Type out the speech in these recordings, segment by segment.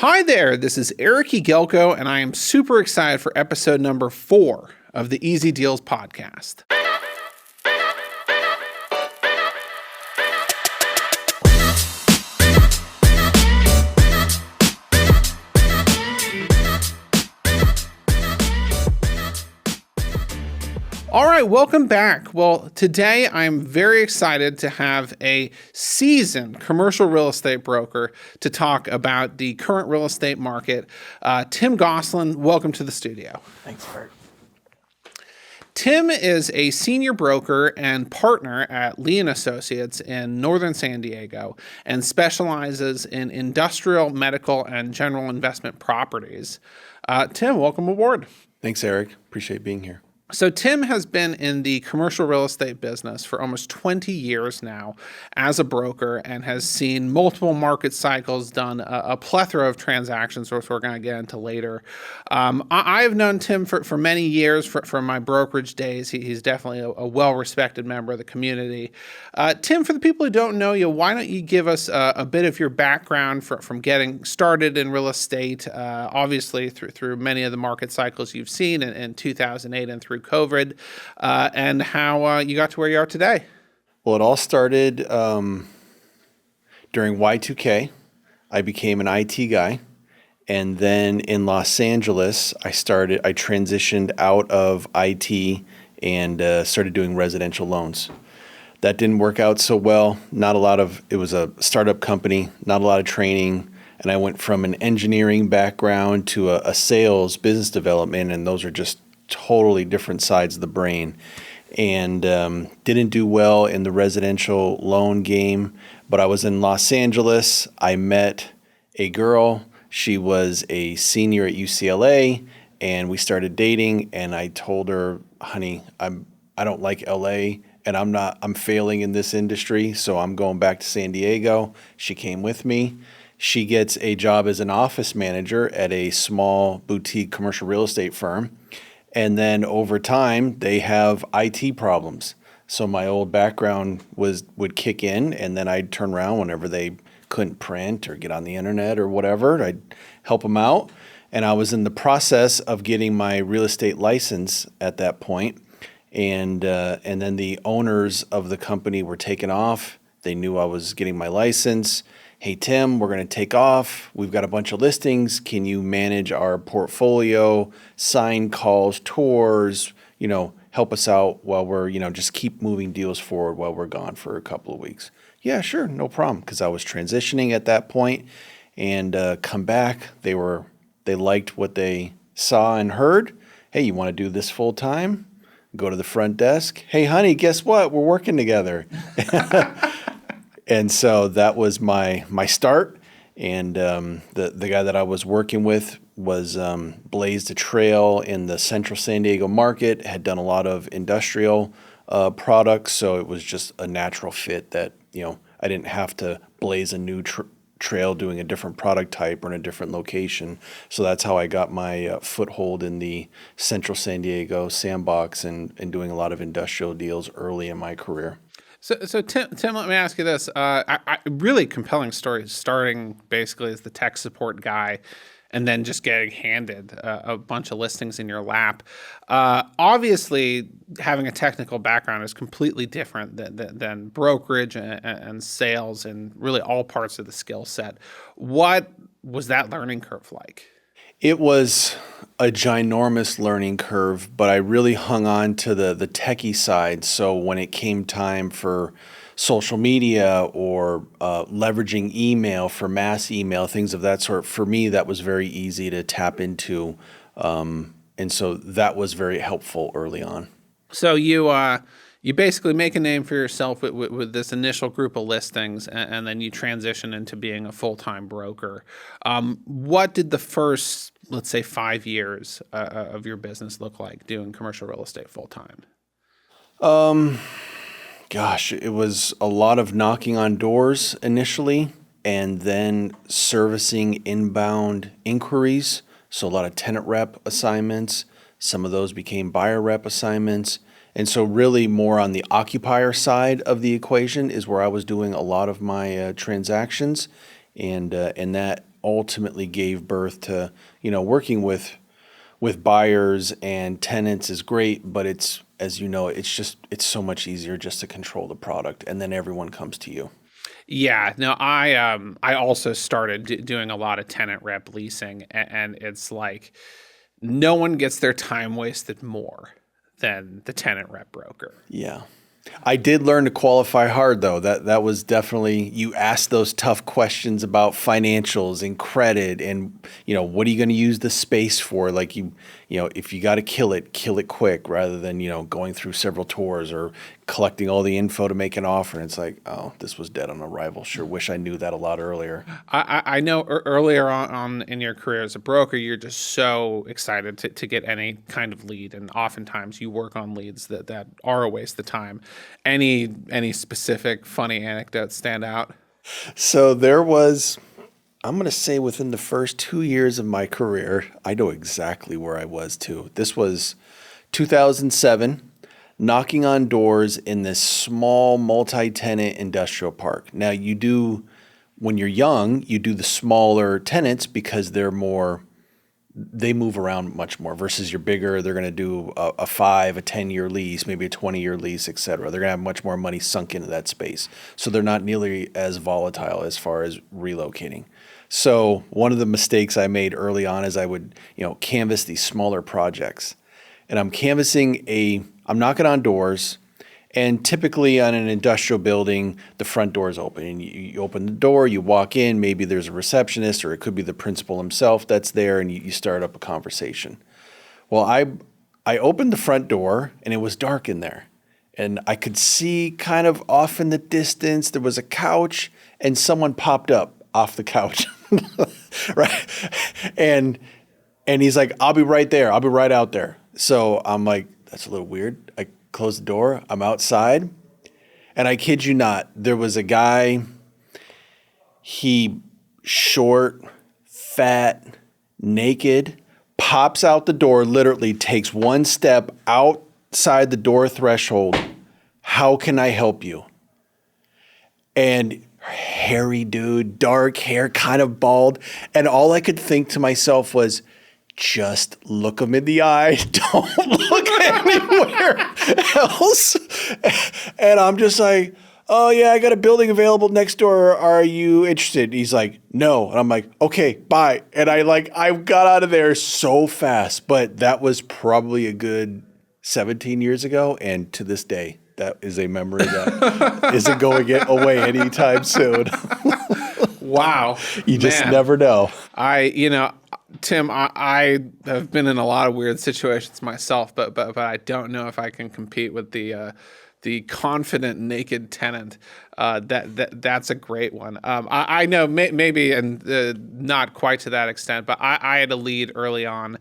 Hi there, this is Erik Egelko, and I am super excited for episode number 4 of the Easy Deals podcast. All right, welcome back. Well, today I'm very excited to have a seasoned commercial real estate broker to talk about the current real estate market. Tim Gosselin, welcome to the studio. Thanks, Bert. Tim is a senior broker and partner at Lee & Associates in northern San Diego and specializes in industrial, medical, and general investment properties. Tim, welcome aboard. Thanks, Erik. Appreciate being here. So Tim has been in the commercial real estate business for almost 20 years now as a broker and has seen multiple market cycles, done a plethora of transactions, which we're going to get into later. I've known Tim for many years from my brokerage days. He's definitely a well-respected member of the community. Tim, for the people who don't know you, why don't you give us a bit of your background from getting started in real estate, obviously through many of the market cycles you've seen in 2008 and through COVID, and how you got to where you are today. Well, it all started during Y2K. I became an IT guy. And then in Los Angeles, I transitioned out of IT and started doing residential loans. That didn't work out so well. It was a startup company, not a lot of training. And I went from an engineering background to a sales, business development, and those are just totally different sides of the brain, and didn't do well in the residential loan game. But I was in Los Angeles. I met a girl. She was a senior at UCLA, and we started dating. And I told her, honey, I don't like LA, and I'm failing in this industry, so I'm going back to San Diego. She came with me. She gets a job as an office manager at a small boutique commercial real estate firm. And then over time, they have IT problems. So my old background would kick in, and then I'd turn around whenever they couldn't print or get on the internet or whatever. I'd help them out. And I was in the process of getting my real estate license at that point. And then the owners of the company were taken off. They knew I was getting my license. Hey, Tim, we're going to take off. We've got a bunch of listings. Can you manage our portfolio, sign calls, tours, help us out while we're, just keep moving deals forward while we're gone for a couple of weeks? Yeah, sure. No problem. Because I was transitioning at that point, and come back. They liked what they saw and heard. Hey, you want to do this full time? Go to the front desk. Hey, honey, guess what? We're working together. And so that was my start, and the guy that I was working with was blazed a trail in the central San Diego market, had done a lot of industrial products, so it was just a natural fit that I didn't have to blaze a new trail doing a different product type or in a different location. So that's how I got my foothold in the central San Diego sandbox and doing a lot of industrial deals early in my career. So Tim, let me ask you this. Really compelling story, starting basically as the tech support guy and then just getting handed a bunch of listings in your lap. Obviously, having a technical background is completely different than brokerage and sales and really all parts of the skill set. What was that learning curve like? It was a ginormous learning curve, but I really hung on to the techie side. So when it came time for social media or leveraging email for mass email, things of that sort, for me, that was very easy to tap into. And so that was very helpful early on. So you basically make a name for yourself with this initial group of listings, and then you transition into being a full-time broker. What did the first, let's say, 5 years of your business look like doing commercial real estate full-time? Gosh, it was a lot of knocking on doors initially, and then servicing inbound inquiries. So a lot of tenant rep assignments. Some of those became buyer rep assignments. And so really more on the occupier side of the equation is where I was doing a lot of my transactions. And that ultimately gave birth to, working with buyers and tenants is great, but it's, as you know, it's so much easier just to control the product, and then everyone comes to you. Yeah, no, I also started doing a lot of tenant rep leasing, and it's like no one gets their time wasted more than the tenant rep broker. Yeah. I did learn to qualify hard though. That was definitely, you asked those tough questions about financials and credit and, what are you going to use the space for? Like if you got to kill it quick rather than, going through several tours or collecting all the info to make an offer. And it's like, oh, this was dead on arrival. Sure wish I knew that a lot earlier. I know earlier on in your career as a broker, you're just so excited to get any kind of lead. And oftentimes you work on leads that are a waste of time. Any specific funny anecdotes stand out? So there was, I'm going to say within the first 2 years of my career, I know exactly where I was too. This was 2007, knocking on doors in this small multi-tenant industrial park. Now when you're young, you do the smaller tenants because they move around much more versus you're bigger. They're going to do a 5, a 10-year lease, maybe a 20-year lease, et cetera. They're going to have much more money sunk into that space. So they're not nearly as volatile as far as relocating. So one of the mistakes I made early on is I would, canvas these smaller projects. And I'm knocking on doors. And typically on an industrial building, the front door is open. And you open the door, you walk in, maybe there's a receptionist or it could be the principal himself that's there, and you start up a conversation. Well, I opened the front door and it was dark in there. And I could see kind of off in the distance, there was a couch and someone popped up off the couch. Right? And he's like, I'll be right there. I'll be right out there. So I'm like, that's a little weird. I close the door. I'm outside. And I kid you not, there was a guy, he short, fat, naked, pops out the door, literally takes one step outside the door threshold. How can I help you? And hairy dude, dark hair, kind of bald. And all I could think to myself was, just look him in the eye. Don't look anywhere else. And I'm just like, oh yeah, I got a building available next door. Are you interested? He's like, no. And I'm like, okay, bye. And I got out of there so fast, but that was probably a good 17 years ago. And to this day, that is a memory that isn't going away anytime soon. Wow. You just never know. Tim, I have been in a lot of weird situations myself, but I don't know if I can compete with the confident naked tenant. That's a great one. I know maybe and not quite to that extent, but I had a lead early on.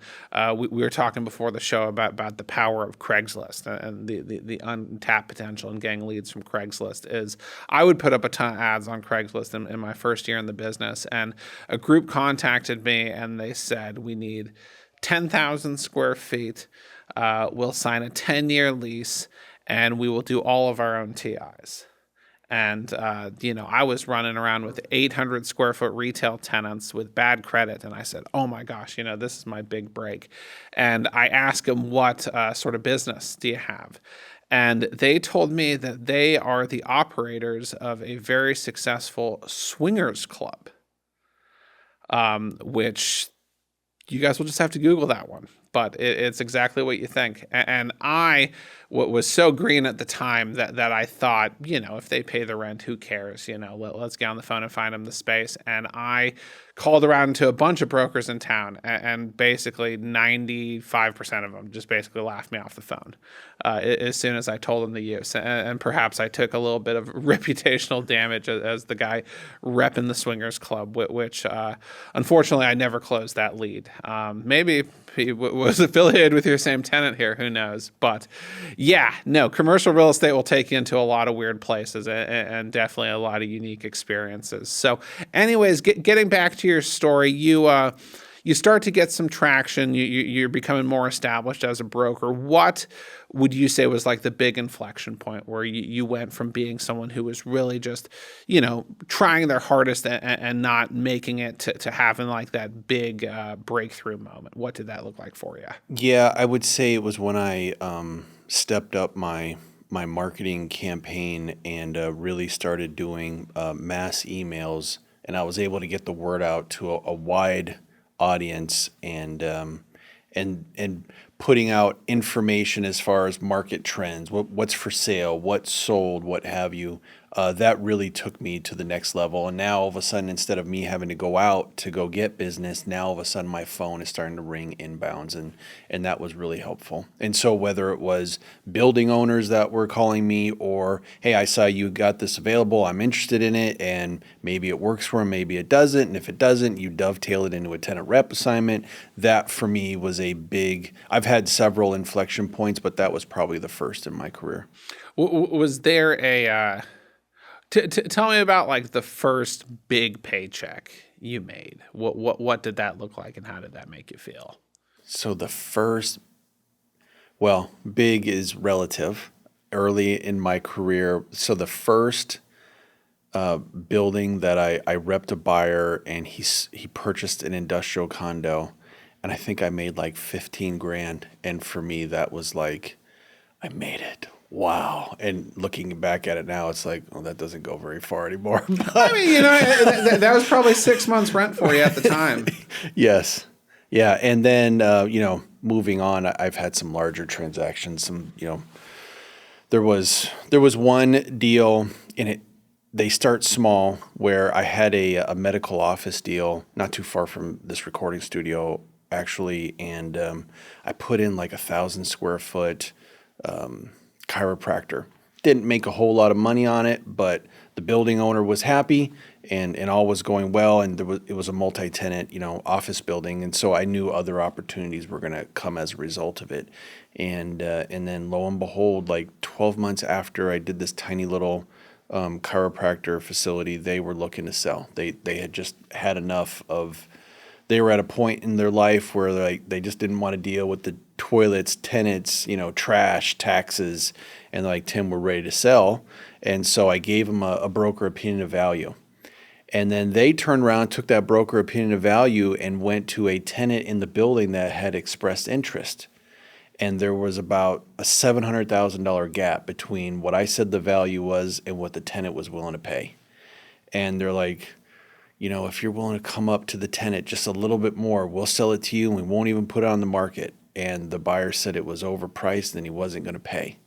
We were talking before the show about the power of Craigslist and the untapped potential in getting leads from Craigslist. Is I would put up a ton of ads on Craigslist in my first year in the business, and a group contacted me and they said, we need 10,000 square feet. We'll sign a 10-year lease. And we will do all of our own TIs. And, I was running around with 800 square foot retail tenants with bad credit. And I said, oh my gosh, this is my big break. And I asked them, what sort of business do you have? And they told me that they are the operators of a very successful swingers club, which you guys will just have to Google that one. But it's exactly what you think. And I was so green at the time that I thought, if they pay the rent, who cares? Let's get on the phone and find them the space. And I called around to a bunch of brokers in town, and basically 95% of them just basically laughed me off the phone as soon as I told them the use. And perhaps I took a little bit of reputational damage as the guy repping the swingers club, which unfortunately I never closed that lead. Maybe he was affiliated with your same tenant here, who knows? But yeah, no, commercial real estate will take you into a lot of weird places and definitely a lot of unique experiences. So anyways, getting back to your story, you you start to get some traction. You're becoming more established as a broker. What would you say was like the big inflection point where you went from being someone who was really just, trying their hardest and not making it to having like that big breakthrough moment? What did that look like for you? Yeah, I would say it was when I stepped up my marketing campaign and really started doing mass emails, and I was able to get the word out to a wide audience, and putting out information as far as market trends, what's for sale, what's sold, what have you. That really took me to the next level. And now all of a sudden, instead of me having to go out to go get business, now all of a sudden my phone is starting to ring inbounds, and that was really helpful. And so whether it was building owners that were calling me, or, hey, I saw you got this available, I'm interested in it, and maybe it works for them, maybe it doesn't. And if it doesn't, you dovetail it into a tenant rep assignment. That for me was a big, I've had several inflection points, but that was probably the first in my career. Was there a tell me about like the first big paycheck you made. What did that look like, and how did that make you feel? So the first, well, big is relative. Early in my career, so the first building that I repped a buyer, and he purchased an industrial condo, and I think I made like 15 grand. And for me, that was like, I made it. Wow. And looking back at it now, it's like, oh, that doesn't go very far anymore. I mean, that was probably 6 months rent for you at the time. Yes. Yeah. And then, moving on, I've had some larger transactions. There was one deal in it. They start small, where I had a medical office deal not too far from this recording studio, actually. And I put in like 1,000 square foot chiropractor. Didn't make a whole lot of money on it, but the building owner was happy, and all was going well. And it was a multi-tenant, office building. And so I knew other opportunities were going to come as a result of it. And then lo and behold, like 12 months after I did this tiny little chiropractor facility, they were looking to sell. They had just had enough of, they were at a point in their life where they just didn't want to deal with the toilets, tenants, trash, taxes, and like, Tim, we're ready to sell. And so I gave them a broker opinion of value. And then they turned around, took that broker opinion of value, and went to a tenant in the building that had expressed interest. And there was about a $700,000 gap between what I said the value was and what the tenant was willing to pay. And they're like, if you're willing to come up to the tenant just a little bit more, we'll sell it to you, and we won't even put it on the market. And the buyer said it was overpriced and he wasn't going to pay.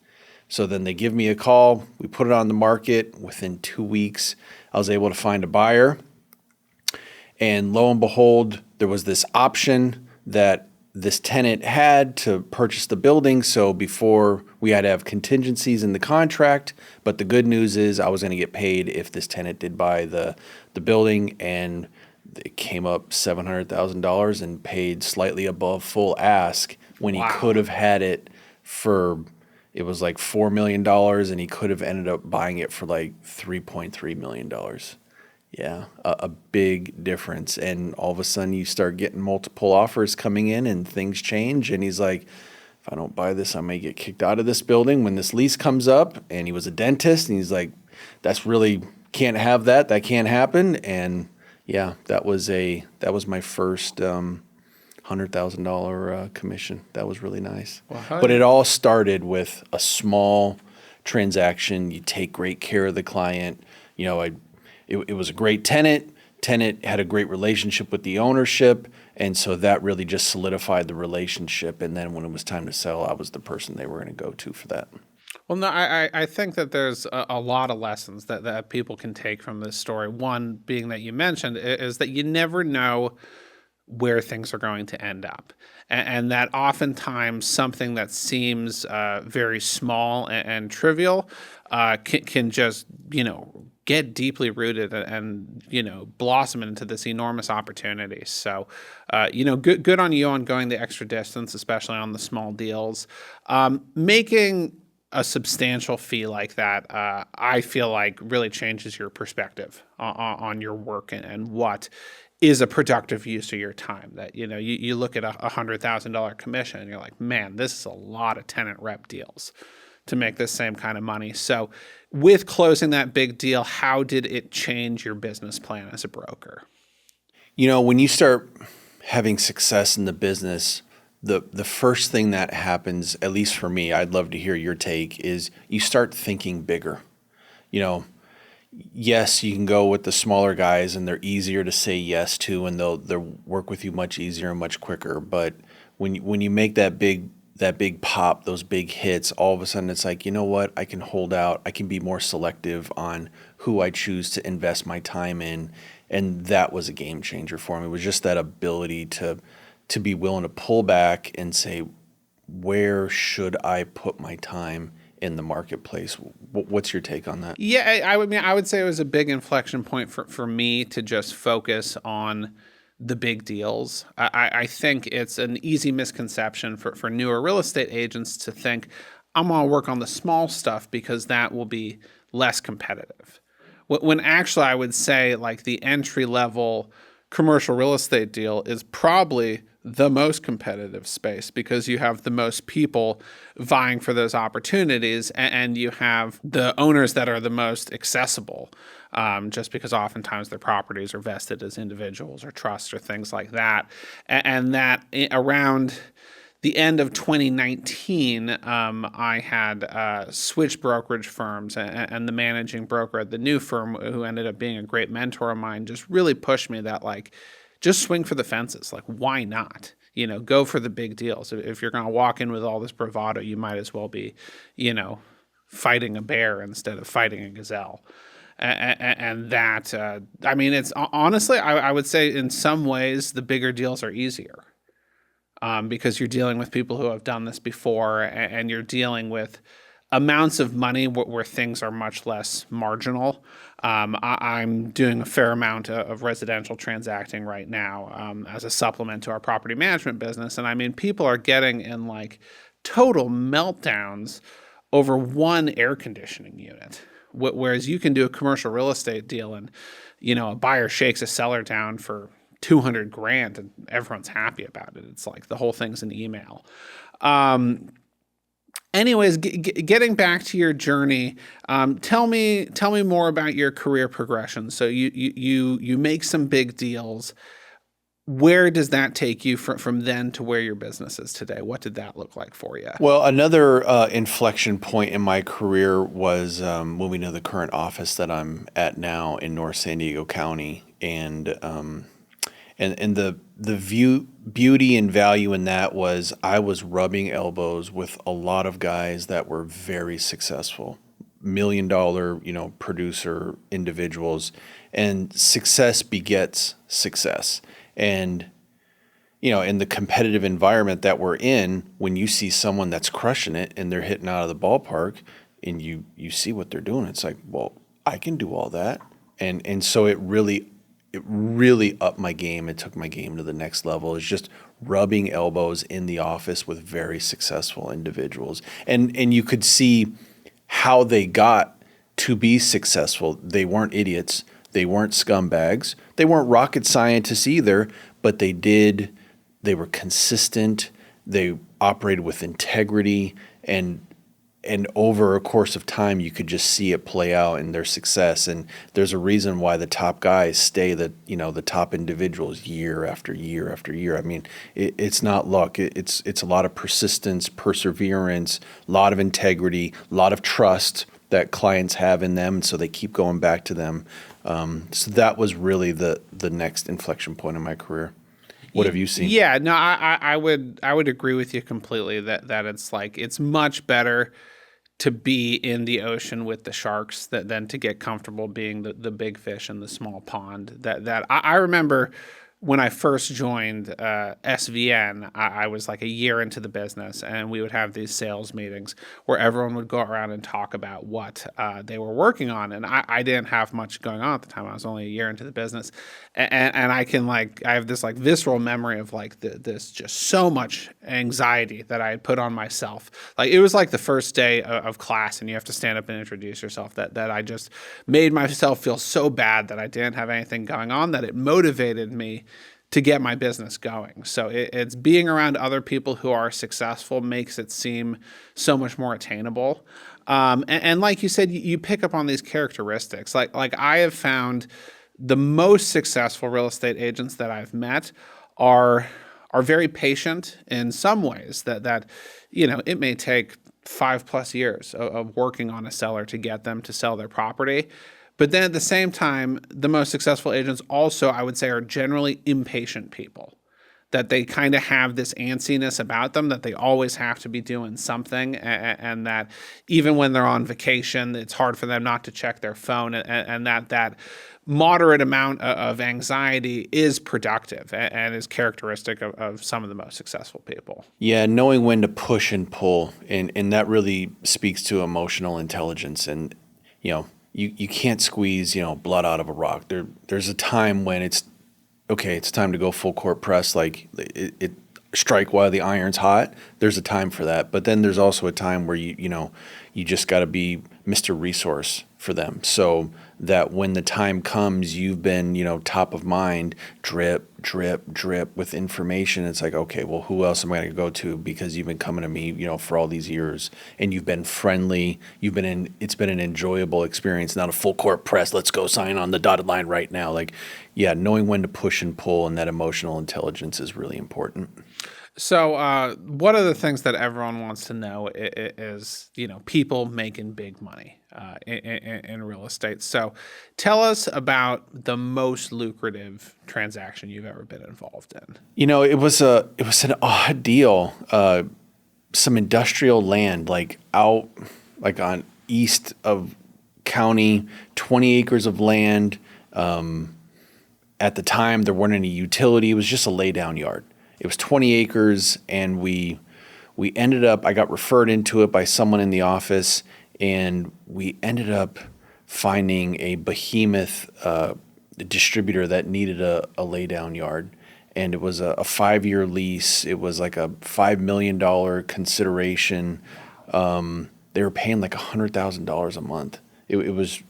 So then they give me a call. We put it on the market. Within 2 weeks, I was able to find a buyer. And lo and behold, there was this option that this tenant had to purchase the building. So before, we had to have contingencies in the contract. But the good news is I was going to get paid if this tenant did buy the building, and it came up $700,000 and paid slightly above full ask when he could have had it for, it was like $4 million, and he could have ended up buying it for like $3.3 million. Yeah, a big difference. And all of a sudden you start getting multiple offers coming in, and things change. And he's like, if I don't buy this, I may get kicked out of this building when this lease comes up. And he was a dentist, and he's like, that's really, can't have that. That can't happen. And yeah, that was my first $100,000 commission. That was really nice. Wow. But it all started with a small transaction. You take great care of the client. It was a great tenant. Tenant had a great relationship with the ownership, and so that really just solidified the relationship. And then when it was time to sell, I was the person they were going to go to for that. Well, no, I think that there's a lot of lessons that people can take from this story. One being that you mentioned is that you never know where things are going to end up. And that oftentimes something that seems very small and trivial can just, get deeply rooted and blossom into this enormous opportunity. So, good on you on going the extra distance, especially on the small deals. Making a substantial fee like that, I feel like really changes your perspective on your work and what is a productive use of your time. That, you look at a $100,000 commission and you're like, man, this is a lot of tenant rep deals to make this same kind of money. So with closing that big deal, how did it change your business plan as a broker? When you start having success in the business, the first thing that happens, at least for me, I'd love to hear your take, is you start thinking bigger. Yes, you can go with the smaller guys and they're easier to say yes to, and they'll work with you much easier and much quicker. But when you make that big pop, those big hits, all of a sudden it's like, you know what, I can hold out, I can be more selective on who I choose to invest my time in. And that was a game changer for me. It was just that ability to be willing to pull back and say, where should I put my time in the marketplace? What's your take on that? Yeah, I would say it was a big inflection point for me to just focus on the big deals. I think it's an easy misconception for newer real estate agents to think, I'm going to work on the small stuff because that will be less competitive. When actually I would say like the entry level commercial real estate deal is probably the most competitive space because you have the most people vying for those opportunities, and you have the owners that are the most accessible, just because oftentimes their properties are vested as individuals or trusts or things like that. And that around the end of 2019, I had switched brokerage firms, and the managing broker at the new firm, who ended up being a great mentor of mine, just really pushed me that, like, just swing for the fences. Like, why not? Go for the big deals. If you're going to walk in with all this bravado, you might as well be, fighting a bear instead of fighting a gazelle. And that, it's honestly, I would say in some ways the bigger deals are easier. Because you're dealing with people who have done this before, and you're dealing with amounts of money where things are much less marginal. I'm doing a fair amount of residential transacting right now as a supplement to our property management business. And people are getting in like total meltdowns over one air conditioning unit. Whereas you can do a commercial real estate deal and, a buyer shakes a seller down for $200,000 and everyone's happy about it. It's like the whole thing's an email. Anyways, getting back to your journey, tell me more about your career progression. So you make some big deals. Where does that take you from then to where your business is today? What did that look like for you? Well, another inflection point in my career was moving to the current office that I'm at now in North San Diego County, and the beauty and value in that was I was rubbing elbows with a lot of guys that were very successful, $1 million, producer individuals, and success begets success. And, in the competitive environment that we're in, when you see someone that's crushing it and they're hitting out of the ballpark and you see what they're doing, it's like, well, I can do all that. And so it really upped my game. It took my game to the next level. It's just rubbing elbows in the office with very successful individuals. And you could see how they got to be successful. They weren't idiots. They weren't scumbags. They weren't rocket scientists either, but they were consistent. They operated with integrity, and over a course of time, you could just see it play out in their success. And there's a reason why the top guys stay the top individuals year after year after year. It's not luck. It's a lot of persistence, perseverance, a lot of integrity, a lot of trust that clients have in them, and so they keep going back to them. So that was really the next inflection point in my career. What have you seen? Yeah, no, I would agree with you completely that it's like it's much better to be in the ocean with the sharks than to get comfortable being the big fish in the small pond. That I remember when I first joined SVN, I was like a year into the business, and we would have these sales meetings where everyone would go around and talk about what they were working on. And I didn't have much going on at the time. I was only a year into the business, and I have this like visceral memory of like this just so much anxiety that I had put on myself. Like it was like the first day of class, and you have to stand up and introduce yourself. That I just made myself feel so bad that I didn't have anything going on, that it motivated me to get my business going. So it's being around other people who are successful makes it seem so much more attainable. And like you said, you pick up on these characteristics. Like I have found the most successful real estate agents that I've met are very patient in some ways. That it may take 5+ years of working on a seller to get them to sell their property. But then at the same time, the most successful agents also, I would say, are generally impatient people. That they kind of have this antsiness about them, that they always have to be doing something, and that even when they're on vacation, it's hard for them not to check their phone, and that moderate amount of anxiety is productive and is characteristic of some of the most successful people. Yeah, knowing when to push and pull, and that really speaks to emotional intelligence. And you can't squeeze blood out of a rock. There's a time when it's okay. It's time to go full court press. Like it strike while the iron's hot. There's a time for that, but then there's also a time where you just got to be Mr. Resource for them, so that when the time comes, you've been top of mind, drip, drip, drip with information. It's like, okay, well, who else am I going to go to, because you've been coming to me for all these years, and you've been friendly. It's been an enjoyable experience, not a full court press. Let's go sign on the dotted line right now. Like, yeah, knowing when to push and pull, and that emotional intelligence is really important. So one of the things that everyone wants to know is people making big money in real estate. So tell us about the most lucrative transaction you've ever been involved in. It was an odd deal. Some industrial land, like out like on east of county, 20 acres of land. At the time, there weren't any utility. It was just a laydown yard. It was 20 acres, and we ended up, I got referred into it by someone in the office, and we ended up finding a behemoth distributor that needed a laydown yard. And it was a 5-year lease. It was like a $5 million consideration. They were paying like $100,000 a month. It was,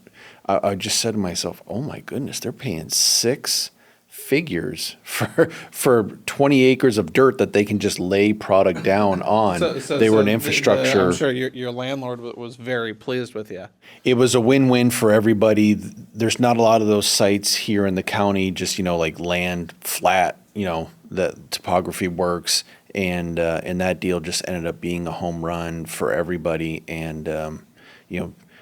I just said to myself, oh my goodness, they're paying 6 figures for 20 acres of dirt that they can just lay product down on. They were an infrastructure. I'm sure your landlord was very pleased with you. It was a win-win for everybody. There's not a lot of those sites here in the county, just like land flat, the topography works, and that deal just ended up being a home run for everybody. And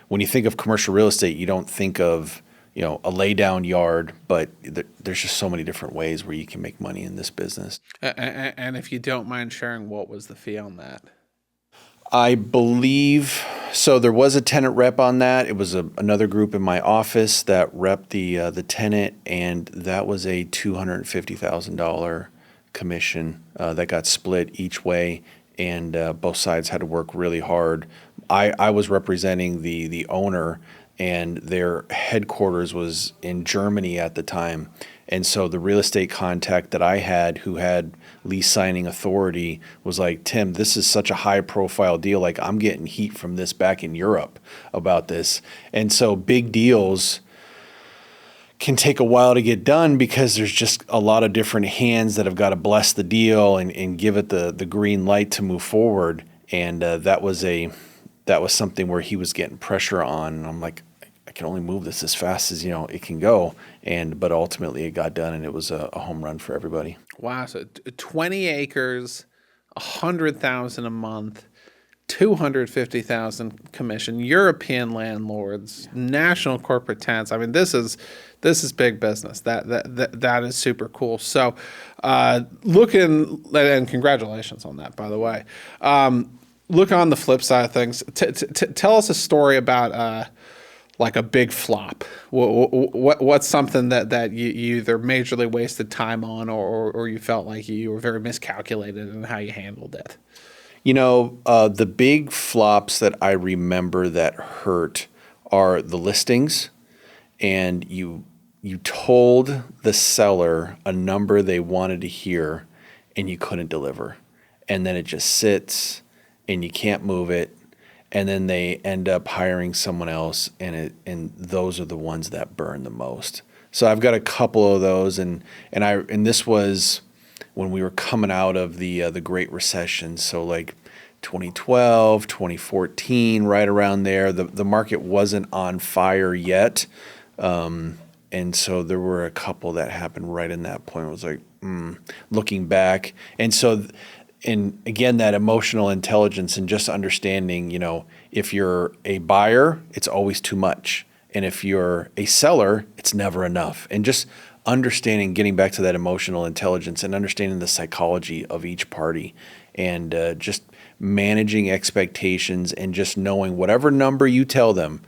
when you think of commercial real estate, you don't think of a lay down yard, but there's just so many different ways where you can make money in this business. And if you don't mind sharing, what was the fee on that? I believe so. There was a tenant rep on that. It was another group in my office that repped the tenant, and that was a $250,000 commission that got split each way, and both sides had to work really hard. I was representing the owner, and their headquarters was in Germany at the time. And so the real estate contact that I had, who had lease signing authority, was like, Tim, this is such a high profile deal. Like, I'm getting heat from this back in Europe about this. And so big deals can take a while to get done because there's just a lot of different hands that have got to bless the deal and give it the green light to move forward. And that was something where he was getting pressure on. And I'm like, I can only move this as fast as it can go, but ultimately it got done, and it was a home run for everybody. Wow! So 20 acres, $100,000 a month, $250,000 commission. European landlords, national corporate tenants. I mean, this is big business. That is super cool. So, looking, and congratulations on that, by the way. Look on the flip side of things. Tell us a story about like a big flop? What's something that you either majorly wasted time on, or you felt like you were very miscalculated in how you handled it? The big flops that I remember that hurt are the listings, and you told the seller a number they wanted to hear, and you couldn't deliver, and then it just sits, and you can't move it, and then they end up hiring someone else, and those are the ones that burn the most. So I've got a couple of those, and this was when we were coming out of the Great Recession. So like 2012, 2014, right around there, the market wasn't on fire yet. And so there were a couple that happened right in that point. It was like, looking back. And so, and again, that emotional intelligence and just understanding, if you're a buyer, it's always too much. And if you're a seller, it's never enough. And just understanding, getting back to that emotional intelligence and understanding the psychology of each party, and just managing expectations, and just knowing whatever number you tell them,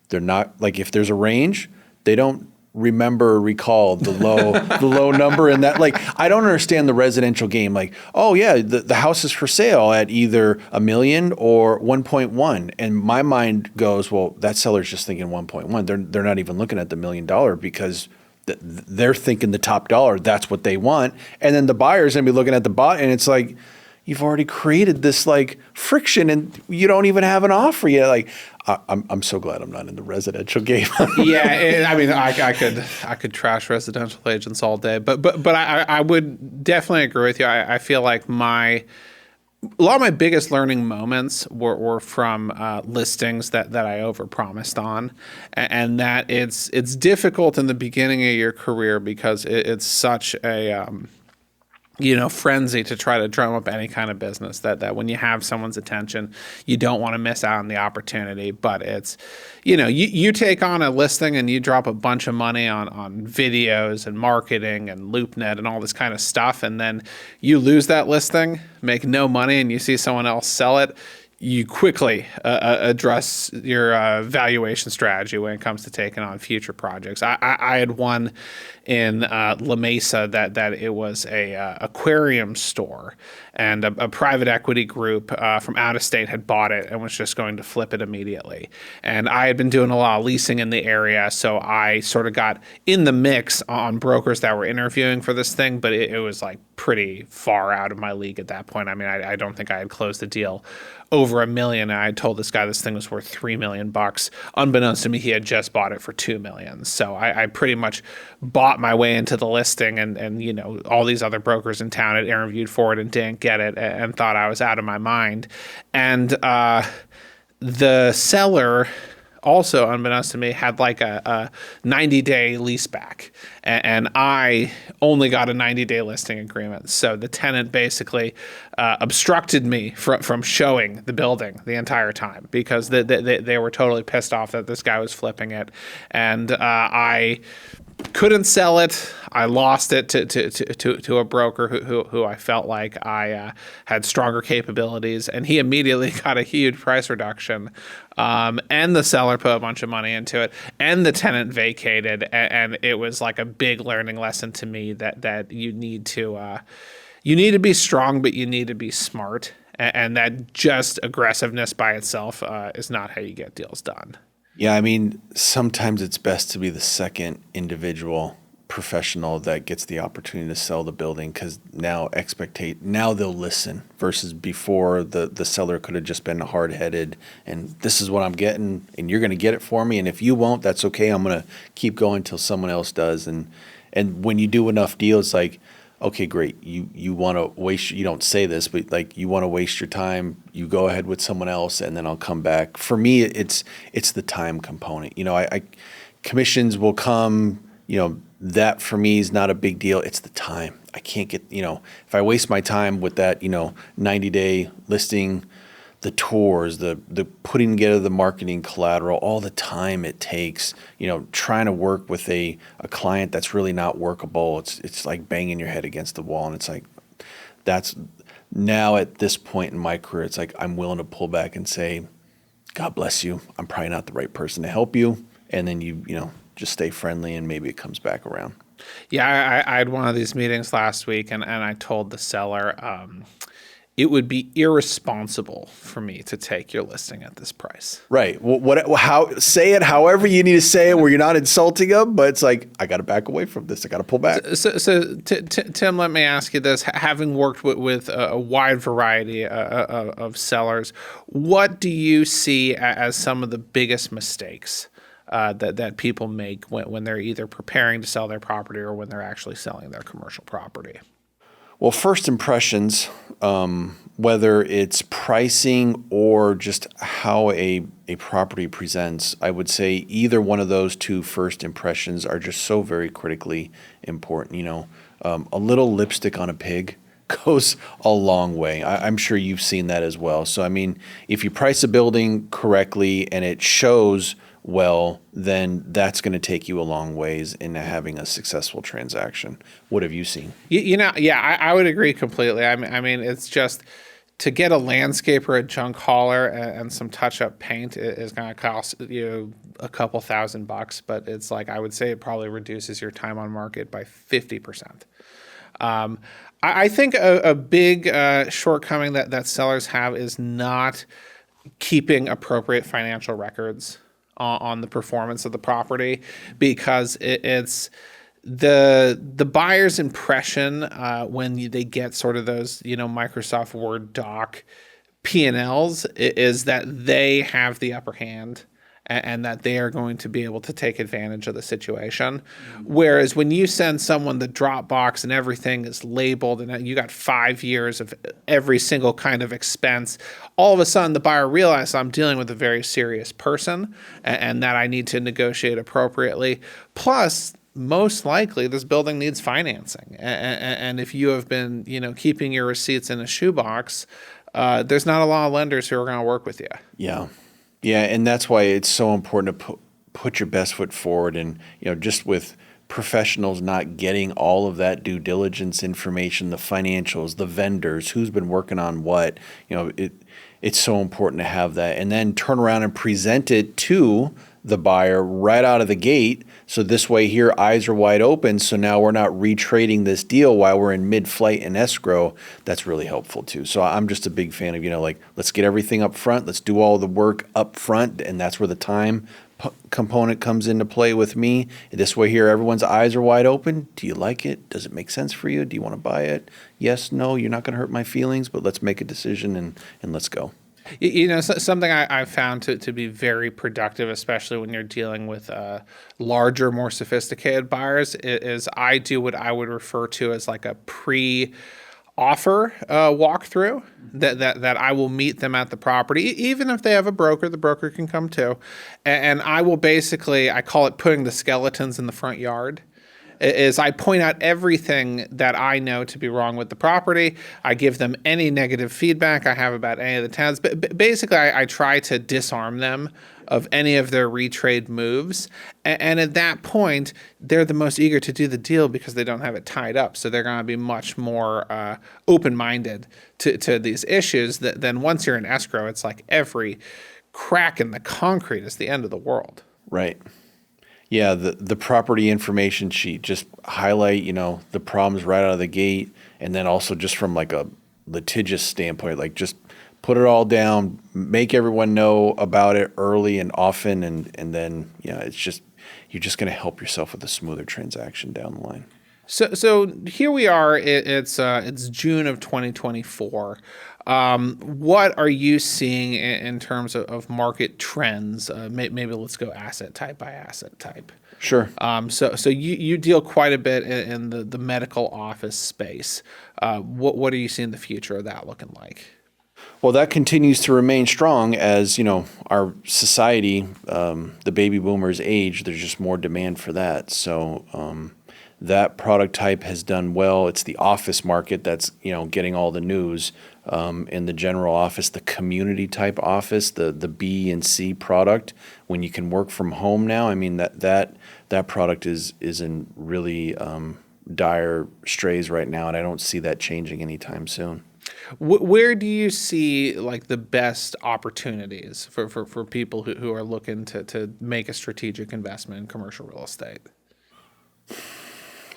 they're not, like, if there's a range, they don't recall the low number. And that, like, I don't understand the residential game. Like, oh yeah, the house is for sale at either $1 million or 1.1. And my mind goes, well, that seller's just thinking 1.1. They're not even looking at the $1 million, because they're thinking the top dollar, that's what they want. And then the buyer's gonna be looking at the bot, and it's like, you've already created this like friction, and you don't even have an offer yet. Like, I'm so glad I'm not in the residential game. Yeah, I mean, I could trash residential agents all day, but I would definitely agree with you. I feel like a lot of my biggest learning moments were from listings that I overpromised on, and that it's difficult in the beginning of your career, because it's such a frenzy to try to drum up any kind of business, that when you have someone's attention, you don't want to miss out on the opportunity. But it's, you take on a listing and you drop a bunch of money on videos and marketing and LoopNet and all this kind of stuff, and then you lose that listing, make no money, and you see someone else sell it. You quickly address your valuation strategy when it comes to taking on future projects. I had one in La Mesa that it was a aquarium store, and a private equity group from out of state had bought it and was just going to flip it immediately. And I had been doing a lot of leasing in the area, so I sort of got in the mix on brokers that were interviewing for this thing, but it was like pretty far out of my league at that point. I mean, I don't think I had closed the deal over $1 million. And I told this guy this thing was worth $3 million. Unbeknownst to me, he had just bought it for $2 million. So I pretty much bought my way into the listing, and all these other brokers in town had interviewed for it and didn't get it, and thought I was out of my mind. And the seller, also unbeknownst to me, had like a 90-day lease back, and I only got a 90-day listing agreement. So the tenant basically obstructed me from showing the building the entire time, because they were totally pissed off that this guy was flipping it, and I couldn't sell it. I lost it to a broker who I felt like I had stronger capabilities, and he immediately got a huge price reduction. And the seller put a bunch of money into it, and the tenant vacated, and it was like a big learning lesson to me that you need to be strong, but you need to be smart, and that just aggressiveness by itself is not how you get deals done. Yeah, I mean, sometimes it's best to be the second individual professional that gets the opportunity to sell the building, because now they'll listen, versus before the seller could have just been hard-headed and this is what I'm getting and you're going to get it for me, and if you won't, that's okay, I'm going to keep going till someone else does. And when you do enough deals, like, okay, great, you want to waste, you don't say this, but like, you want to waste your time, you go ahead with someone else, and then I'll come back. For me, it's the time component. I commissions will come, that for me is not a big deal. It's the time. I can't get, if I waste my time with that, 90-day listing, the tours, the putting together the marketing collateral, all the time it takes, trying to work with a client that's really not workable. It's like banging your head against the wall. And it's like, that's now at this point in my career, it's like, I'm willing to pull back and say, God bless you. I'm probably not the right person to help you. and then you just stay friendly and maybe it comes back around. Yeah, I had one of these meetings last week, and I told the seller it would be irresponsible for me to take your listing at this price. Right. Well, how say it however you need to say it, where you're not insulting them, but it's like I got to back away from this. I got to pull back. So Tim, let me ask you this: having worked with a wide variety of sellers, what do you see as some of the biggest mistakes that people make when they're either preparing to sell their property or when they're actually selling their commercial property? Well, first impressions, whether it's pricing or just how a property presents, I would say either one of those two first impressions are just so very critically important. A little lipstick on a pig goes a long way. I'm sure you've seen that as well. So, I mean, if you price a building correctly and it shows well, then that's going to take you a long ways into having a successful transaction. What have you seen? I would agree completely. I mean, it's just to get a landscaper, a junk hauler, and some touch-up paint is going to cost you a couple $1,000, but it's like I would say it probably reduces your time on market by 50%. I think a big shortcoming that sellers have is not keeping appropriate financial records on the performance of the property, because it's the buyer's impression when they get sort of those Microsoft Word doc P&Ls is that they have the upper hand and that they are going to be able to take advantage of the situation. Whereas when you send someone the Dropbox and everything is labeled and you got 5 years of every single kind of expense, all of a sudden the buyer realizes I'm dealing with a very serious person and that I need to negotiate appropriately. Plus, most likely this building needs financing. And if you have been, keeping your receipts in a shoebox, there's not a lot of lenders who are going to work with you. Yeah. Yeah, and that's why it's so important to put your best foot forward. And just with professionals not getting all of that due diligence information, the financials, the vendors, who's been working on what, it's so important to have that, and then turn around and present it to the buyer right out of the gate. So this way here, eyes are wide open. So now we're not retrading this deal while we're in mid-flight and escrow. That's really helpful too. So I'm just a big fan of, let's get everything up front. Let's do all the work up front. And that's where the time component comes into play with me. This way here, everyone's eyes are wide open. Do you like it? Does it make sense for you? Do you want to buy it? Yes, no, you're not going to hurt my feelings, but let's make a decision and let's go. Something I've found to be very productive, especially when you're dealing with larger, more sophisticated buyers, is I do what I would refer to as like a pre-offer walkthrough. That I will meet them at the property, even if they have a broker. The broker can come too, and I will I call it putting the skeletons in the front yard. Is I point out everything that I know to be wrong with the property. I give them any negative feedback I have about any of the tenants. But basically, I try to disarm them of any of their retrade moves. And at that point, they're the most eager to do the deal because they don't have it tied up. So they're going to be much more open-minded to these issues than once you're in escrow. It's like every crack in the concrete is the end of the world. Right. Yeah, the property information sheet, just highlight, the problems right out of the gate. And then also just from like a litigious standpoint, like just put it all down, make everyone know about it early and often. And then, it's just, you're just going to help yourself with a smoother transaction down the line. So here we are. It's June of 2024. What are you seeing in terms of market trends? Maybe let's go asset type by asset type. Sure. So you deal quite a bit in the medical office space. What are you seeing the future of that looking like? Well, that continues to remain strong as, our society, the baby boomers age, there's just more demand for that. So, that product type has done well. It's the office market that's, getting all the news. In the general office, the community type office, the B and C product, when you can work from home now, I mean that product is in really dire strays right now, and I don't see that changing anytime soon. Where do you see like the best opportunities for people who are looking to make a strategic investment in commercial real estate?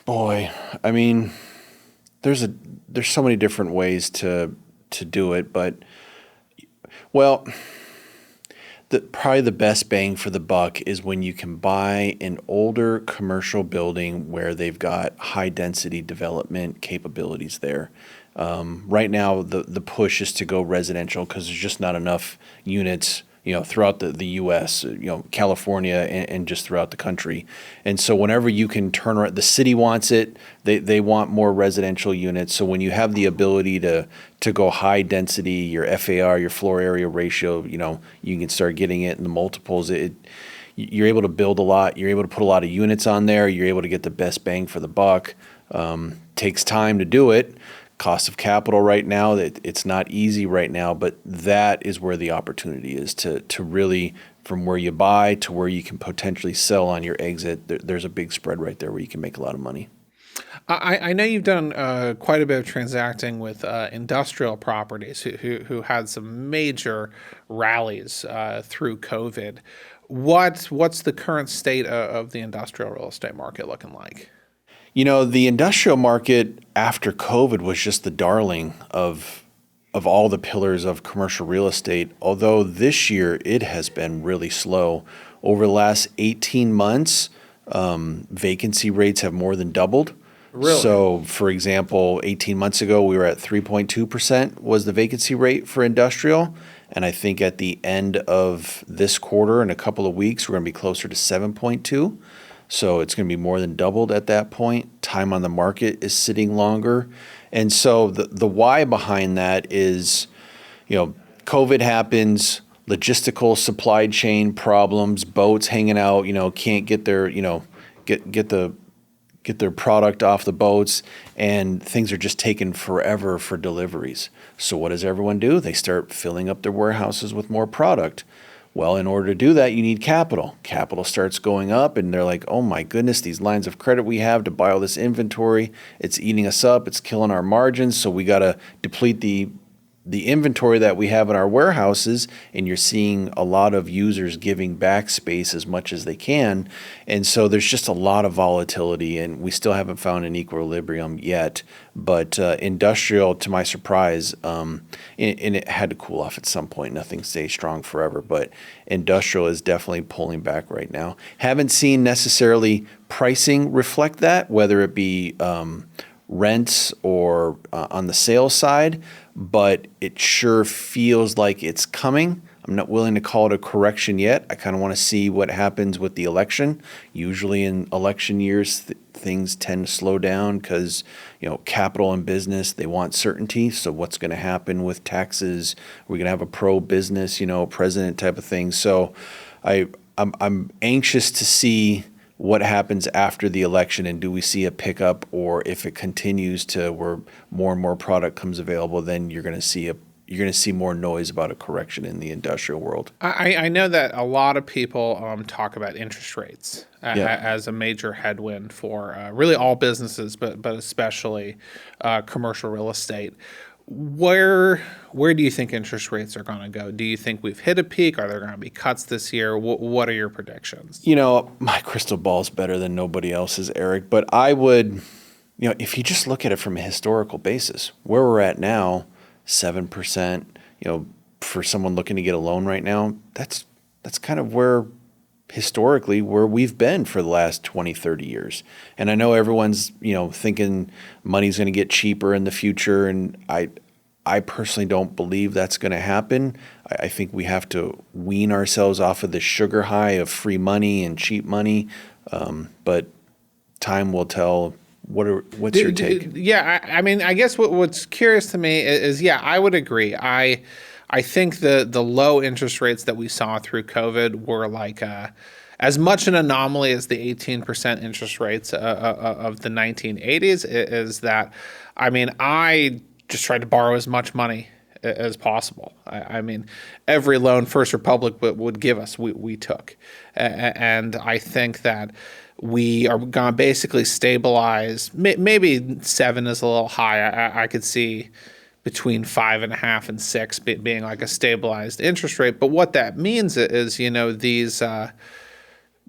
Boy, I mean, there's so many different ways to do it, but well, probably the best bang for the buck is when you can buy an older commercial building where they've got high density development capabilities there. Right now, the push is to go residential because there's just not enough units, throughout the U.S., California, and just throughout the country. And so whenever you can turn around, the city wants it, they want more residential units. So when you have the ability to go high density, your FAR, your floor area ratio, you can start getting it in the multiples. You're able to build a lot. You're able to put a lot of units on there. You're able to get the best bang for the buck. Takes time to do it. Cost of capital right now, it's not easy right now, but that is where the opportunity is to really, from where you buy to where you can potentially sell on your exit, there's a big spread right there where you can make a lot of money. I know you've done quite a bit of transacting with industrial properties who had some major rallies through COVID. What's the current state of the industrial real estate market looking like? The industrial market after COVID was just the darling of all the pillars of commercial real estate. Although this year it has been really slow. Over the last 18 months, vacancy rates have more than doubled. Really? So, for example, 18 months ago, we were at 3.2% was the vacancy rate for industrial. And I think at the end of this quarter, in a couple of weeks, we're going to be closer to 7.2. So it's going to be more than doubled at that point. Time on the market is sitting longer. And so the why behind that is, COVID happens, logistical supply chain problems, boats hanging out, can't get their, get their product off the boats, and things are just taking forever for deliveries. So what does everyone do? They start filling up their warehouses with more product. Well, in order to do that, you need capital. Capital starts going up, and they're like, oh my goodness, these lines of credit we have to buy all this inventory, it's eating us up, it's killing our margins, so we got to deplete the inventory that we have in our warehouses, and you're seeing a lot of users giving back space as much as they can. And so there's just a lot of volatility, and we still haven't found an equilibrium yet. But industrial, to my surprise, and it had to cool off at some point. Nothing stays strong forever, but industrial is definitely pulling back right now. Haven't seen necessarily pricing reflect that, whether it be rents or on the sales side, but it sure feels like it's coming. I'm not willing to call it a correction yet. I kind of want to see what happens with the election. Usually in election years, things tend to slow down because, capital and business, they want certainty. So what's going to happen with taxes? We're going to have a pro-business, president type of thing. So I'm anxious to see what happens after the election, and do we see a pickup, or if it continues to where more and more product comes available, then you're going to see more noise about a correction in the industrial world. I know that a lot of people talk about interest rates as a major headwind for really all businesses, but especially commercial real estate. Where do you think interest rates are going to go? Do you think we've hit a peak? Are there going to be cuts this year? What are your predictions? My crystal ball is better than nobody else's, Eric, but I would, if you just look at it from a historical basis, where we're at now, 7%, for someone looking to get a loan right now, that's kind of where historically where we've been for the last 20, 30 years. And I know everyone's, thinking money's going to get cheaper in the future. And I personally don't believe that's going to happen. I think we have to wean ourselves off of the sugar high of free money and cheap money. But time will tell. What's your take? Yeah, I mean, I guess what's curious to me is, I would agree. I think the low interest rates that we saw through COVID were like as much an anomaly as the 18% interest rates of the 1980s. Is that, I mean, I just tried to borrow as much money as possible. I mean, every loan First Republic would give us, we took. And I think that we are going to basically stabilize. Maybe 7 is a little high. I could see between 5.5 and 6 being like a stabilized interest rate. But what that means is, these,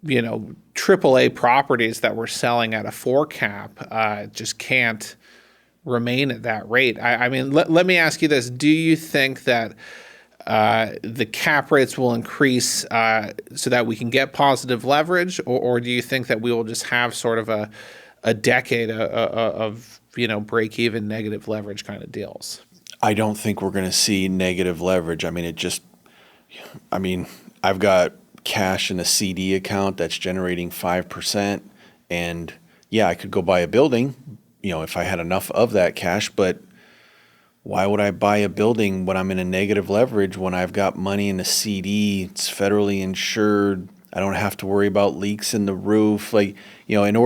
AAA properties that we're selling at a 4 cap just can't remain at that rate. I mean, let me ask you this. Do you think that the cap rates will increase so that we can get positive leverage, or do you think that we will just have sort of a decade of break-even negative leverage kind of deals? I don't think we're going to see negative leverage. I mean, I've got cash in a CD account that's generating 5%, and yeah, I could go buy a building, if I had enough of that cash, but why would I buy a building when I'm in a negative leverage when I've got money in a CD? It's federally insured. I don't have to worry about leaks in the roof. In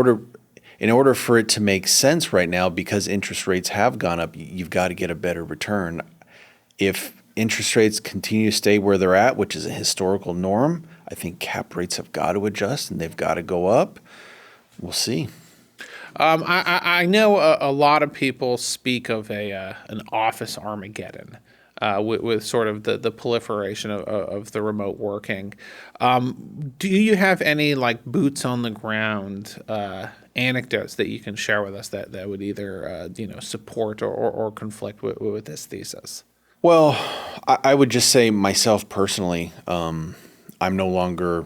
order for it to make sense right now, because interest rates have gone up, you've got to get a better return. If interest rates continue to stay where they're at, which is a historical norm, I think cap rates have got to adjust and they've got to go up. We'll see. I know a lot of people speak of an office Armageddon with sort of the proliferation of the remote working. Do you have any like boots on the ground anecdotes that you can share with us that would either support or conflict with this thesis? Well, I would just say myself personally, I'm no longer,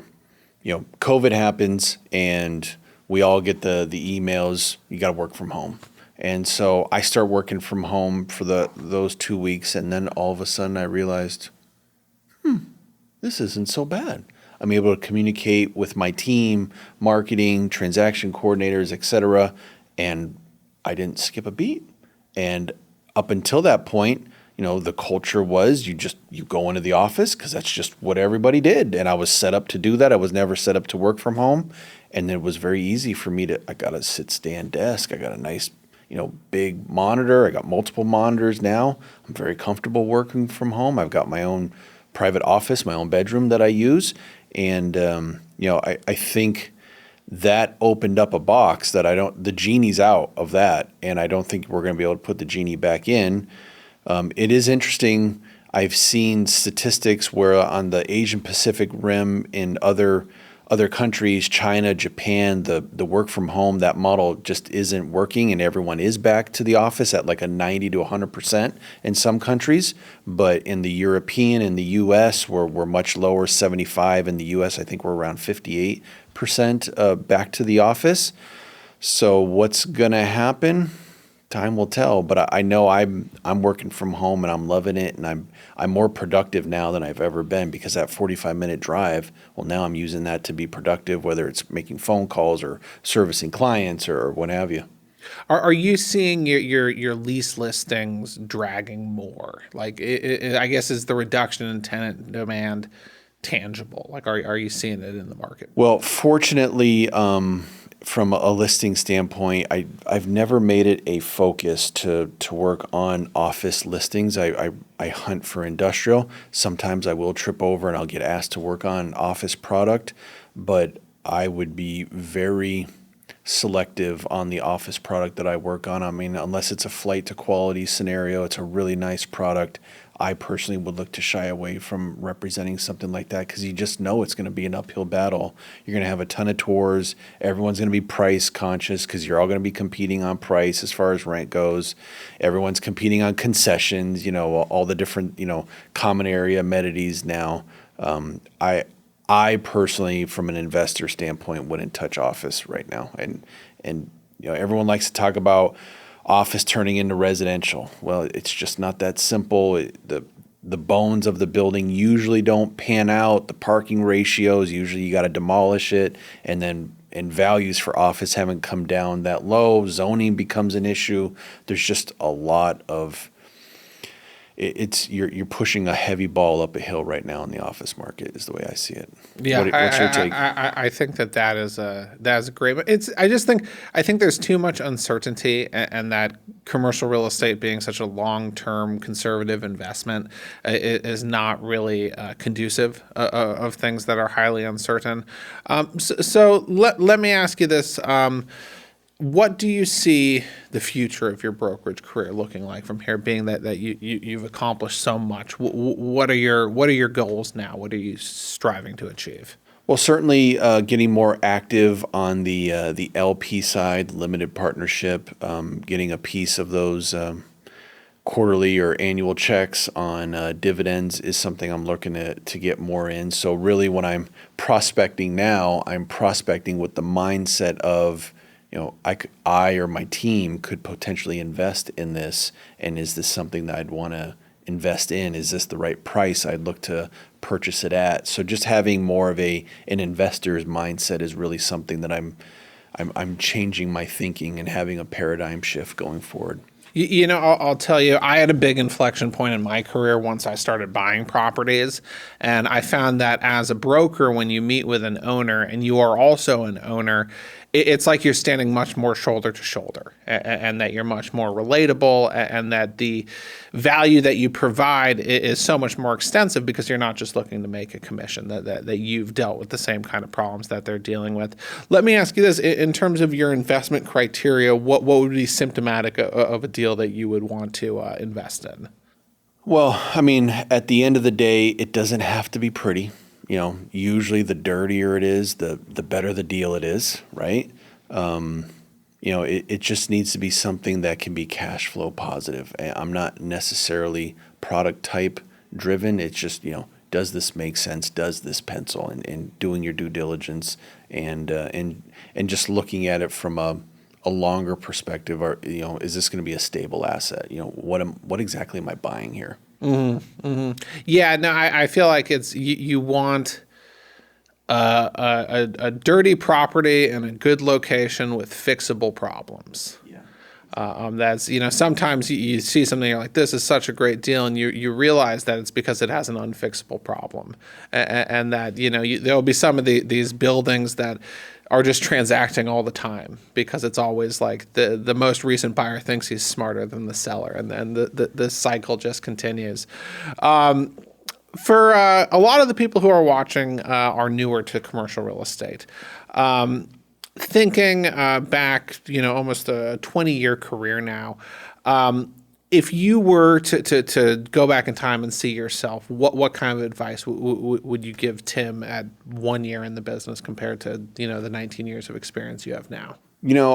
COVID happens and we all get the emails, you got to work from home. And so I start working from home for those 2 weeks. And then all of a sudden I realized, this isn't so bad. I'm able to communicate with my team, marketing, transaction coordinators, et cetera. And I didn't skip a beat. And up until that point, the culture was you go into the office because that's just what everybody did. And I was set up to do that. I was never set up to work from home. And it was very easy for me I got a stand desk. I got a nice, big monitor. I got multiple monitors now. I'm very comfortable working from home. I've got my own private office, my own bedroom that I use. And, I think that opened up a box that the genie's out of that. And I don't think we're going to be able to put the genie back in. It is interesting. I've seen statistics where on the Asian Pacific Rim in other countries, China, Japan, the work from home, that model just isn't working, and everyone is back to the office at like a 90 to 100% in some countries. But in the European and the U.S., we're much lower, 75. In the U.S., I think we're around 58% back to the office. So what's going to happen? Time will tell, but I know I'm working from home and I'm loving it, and I'm more productive now than I've ever been because that 45-minute drive, well, now I'm using that to be productive, whether it's making phone calls or servicing clients or what have you. Are you seeing your lease listings dragging more? Like, I guess, is the reduction in tenant demand tangible? Like, are you seeing it in the market? Well, fortunately, from a listing standpoint, I've never made it a focus to work on office listings. I hunt for industrial. Sometimes I will trip over and I'll get asked to work on office product, but I would be very selective on the office product that I work on. I mean, unless it's a flight to quality scenario, it's a really nice product, I personally would look to shy away from representing something like that because you just know it's going to be an uphill battle. You're going to have a ton of tours. Everyone's going to be price conscious because you're all going to be competing on price as far as rent goes. Everyone's competing on concessions, all the different, common area amenities now. I personally, from an investor standpoint, wouldn't touch office right now. And everyone likes to talk about office turning into residential. Well, it's just not that simple. The bones of the building usually don't pan out. The parking ratios, usually you got to demolish it. And values for office haven't come down that low. Zoning becomes an issue. There's just a lot of you're pushing a heavy ball up a hill right now in the office market is the way I see it. Yeah, what's your take? I think that is a great. But I think there's too much uncertainty, and that commercial real estate being such a long-term conservative investment is not really conducive of things that are highly uncertain. So let me ask you this. What do you see the future of your brokerage career looking like from here, being that you've accomplished so much? What are your goals now? What are you striving to achieve? Well, certainly getting more active on the LP side, limited partnership, getting a piece of those quarterly or annual checks on dividends is something I'm looking to get more in. So really, when I'm prospecting now, I'm prospecting with the mindset of, I or my team could potentially invest in this, and is this something that I'd want to invest in? Is this the right price I'd look to purchase it at? So just having more of an investor's mindset is really something that I'm changing my thinking and having a paradigm shift going forward. I'll tell you, I had a big inflection point in my career once I started buying properties. And I found that as a broker, when you meet with an owner and you are also an owner, it's like you're standing much more shoulder to shoulder, and that you're much more relatable, and that the value that you provide is so much more extensive because you're not just looking to make a commission, that you've dealt with the same kind of problems that they're dealing with. Let me ask you this, in terms of your investment criteria, what would be symptomatic of a deal that you would want to invest in? Well, I mean, at the end of the day, it doesn't have to be pretty. Usually the dirtier it is, the better the deal it is, right? It just needs to be something that can be cash flow positive. I'm not necessarily product type driven. It's just, does this make sense? Does this pencil? And doing your due diligence and just looking at it from a longer perspective. Or, is this going to be a stable asset? What exactly am I buying here? Mm-hmm, mm-hmm. Yeah, no, I feel like it's you want a dirty property and a good location with fixable problems. Yeah. That's, sometimes you see something, you're like, this is such a great deal, and you realize that it's because it has an unfixable problem, and that there'll be some of these buildings that are just transacting all the time because it's always like the most recent buyer thinks he's smarter than the seller, and then the cycle just continues. For a lot of the people who are watching are newer to commercial real estate. Thinking back, almost a 20-year career now, if you were to go back in time and see yourself, what kind of advice would you give Tim at 1 year in the business compared to the 19 years of experience you have now?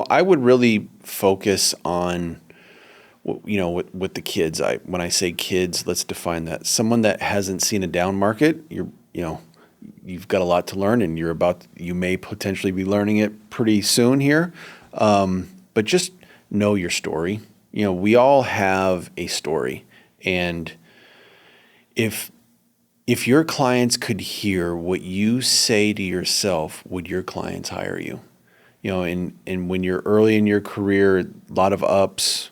I would really focus on with the kids. When I say kids, let's define that. Someone that hasn't seen a down market, you've got a lot to learn, and you may potentially be learning it pretty soon here. But just know your story. We all have a story, and if your clients could hear what you say to yourself, would your clients hire you? And when you're early in your career, a lot of ups,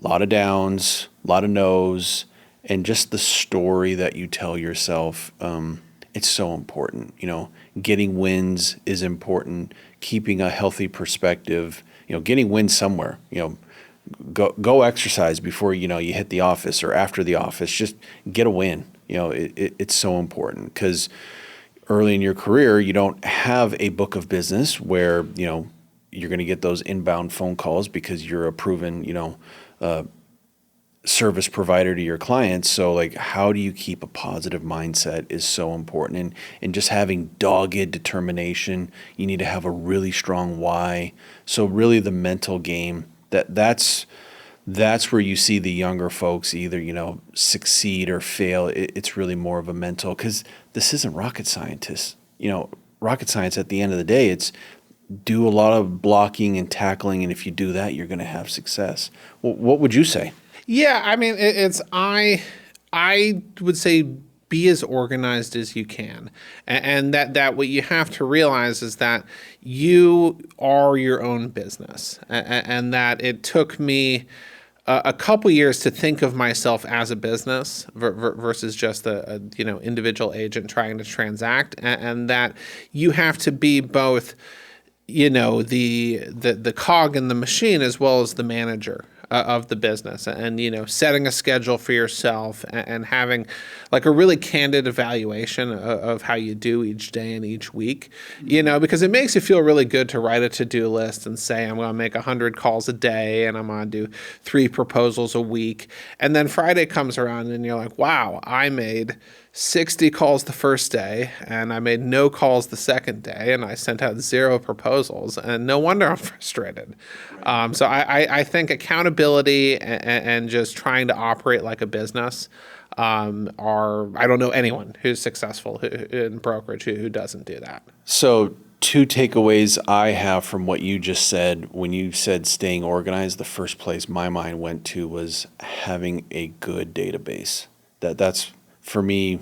a lot of downs, a lot of no's, and just the story that you tell yourself, it's so important. Getting wins is important. Keeping a healthy perspective. Getting wins somewhere. Go exercise before you hit the office or after the office. Just get a win. It's so important because early in your career you don't have a book of business where you're going to get those inbound phone calls because you're a proven service provider to your clients. So like, how do you keep a positive mindset is so important, and just having dogged determination. You need to have a really strong why. So really the mental game, that's where you see the younger folks either succeed or fail. It's really more of a mental, because this isn't rocket scientists. Rocket science at the end of the day, it's do a lot of blocking and tackling, and if you do that, you're going to have success. Well, what would you say? Yeah, I mean, I would say be as organized as you can, and that what you have to realize is that you are your own business, and that it took me a couple years to think of myself as a business versus just a individual agent trying to transact, and that you have to be both the cog in the machine as well as the manager of the business, and setting a schedule for yourself, and having like a really candid evaluation of how you do each day and each week, because it makes you feel really good to write a to-do list and say, I'm going to make 100 calls a day and I'm going to do 3 proposals a week. And then Friday comes around and you're like, wow, I made 60 calls the first day and I made no calls the second day and I sent out 0 proposals, and no wonder I'm frustrated. So I think accountability and just trying to operate like a business I don't know anyone who's successful in brokerage who doesn't do that. So 2 takeaways I have from what you just said. When you said staying organized, the first place my mind went to was having a good database. That's for me,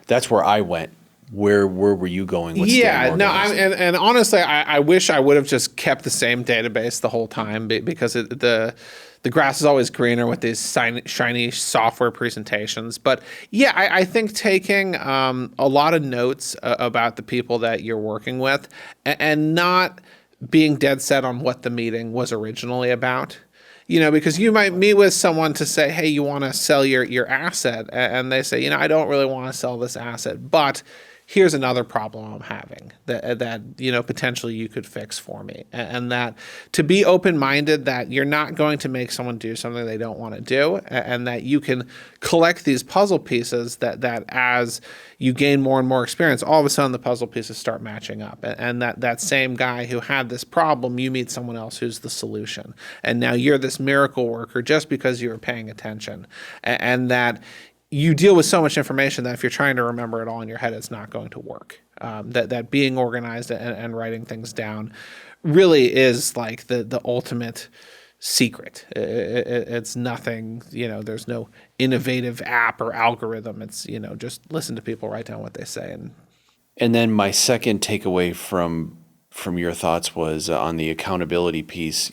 that's where I went. Where were you going with staying organized? And honestly, I wish I would have just kept the same database the whole time, because the grass is always greener with these shiny software presentations. But yeah, I think taking a lot of notes about the people that you're working with, and not being dead set on what the meeting was originally about. Because you might meet with someone to say, hey, you want to sell your asset, and they say, I don't really want to sell this asset, but here's another problem I'm having that potentially you could fix for me. And that to be open-minded, that you're not going to make someone do something they don't want to do, and that you can collect these puzzle pieces that as you gain more and more experience, all of a sudden the puzzle pieces start matching up. And that same guy who had this problem, you meet someone else who's the solution. And now you're this miracle worker just because you were paying attention. And that you deal with so much information that if you're trying to remember it all in your head, it's not going to work. That being organized and writing things down really is like the ultimate secret. It's nothing, there's no innovative app or algorithm. It's, just listen to people, write down what they say. And then my second takeaway from your thoughts was on the accountability piece.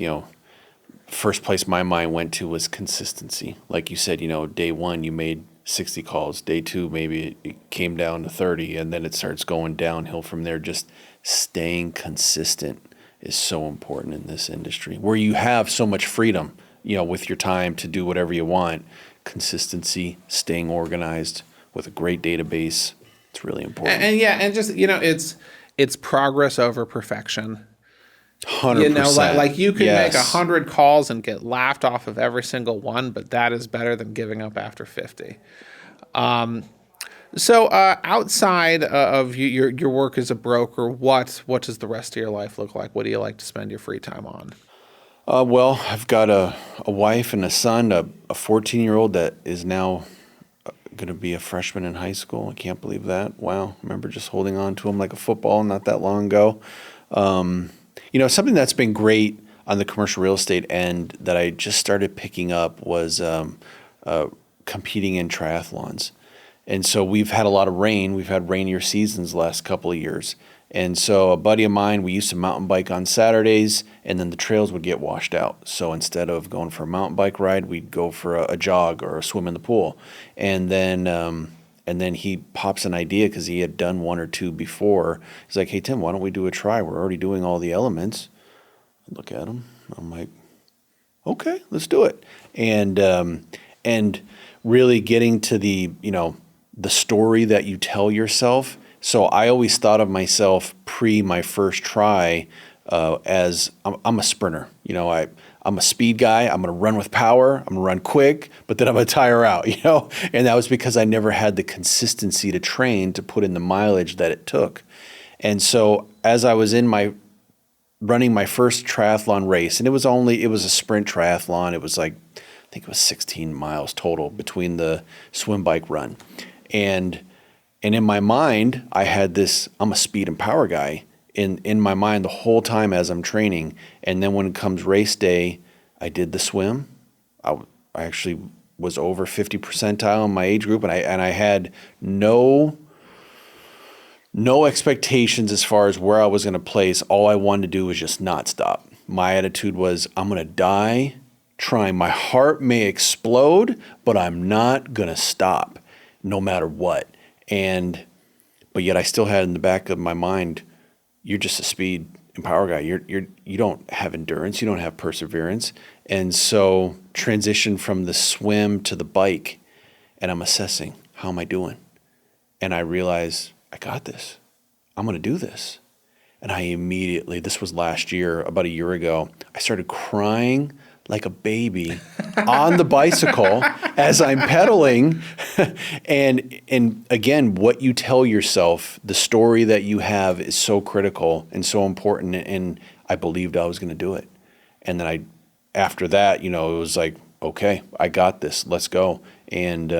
First place my mind went to was consistency. Like you said, day 1 you made 60 calls. Day 2, maybe it came down to 30, and then it starts going downhill from there. Just staying consistent is so important in this industry where you have so much freedom, with your time to do whatever you want. Consistency, staying organized with a great database, it's really important. And just, it's progress over perfection. 100%. Like you can make 100 calls and get laughed off of every single one, but that is better than giving up after 50. So outside of your work as a broker, what does the rest of your life look like? What do you like to spend your free time on? Well, I've got a wife and a son, a 14-year-old that is now going to be a freshman in high school. I can't believe that. Wow. I remember just holding on to him like a football not that long ago. Something that's been great on the commercial real estate end that I just started picking up was competing in triathlons. And so we've had a lot of rain. We've had rainier seasons the last couple of years. And so a buddy of mine, we used to mountain bike on Saturdays, and then the trails would get washed out. So instead of going for a mountain bike ride, we'd go for a jog or a swim in the pool. And then he pops an idea because he had done 1 or 2 before. He's like, hey, Tim, why don't we do a try? We're already doing all the elements. I look at him. I'm like, okay, let's do it. And really getting to the story that you tell yourself. So I always thought of myself pre my first try as I'm a sprinter. I'm a speed guy. I'm going to run with power. I'm going to run quick, but then I'm going to tire out, And that was because I never had the consistency to train to put in the mileage that it took. And so as I was running my first triathlon race, and it was a sprint triathlon. It was I think it was 16 miles total between the swim bike run. And in my mind, I had this, I'm a speed and power guy in my mind the whole time as I'm training. And then when it comes race day, I did the swim. I actually was over 50 percentile in my age group, and I had no expectations as far as where I was going to place. All I wanted to do was just not stop. My attitude was, I'm going to die trying. My heart may explode, but I'm not going to stop no matter what. But yet I still had in the back of my mind, you're just a speed Empower guy, you don't have endurance, you don't have perseverance. And so transition from the swim to the bike, and I'm assessing, how am I doing? And I realize, I got this. I'm going to do this. And I immediately, this was last year, about a year ago, I started crying like a baby on the bicycle as I'm pedaling. and again, what you tell yourself, the story that you have is so critical and so important. And I believed I was going to do it. And then after that, it was like, okay, I got this, let's go. And,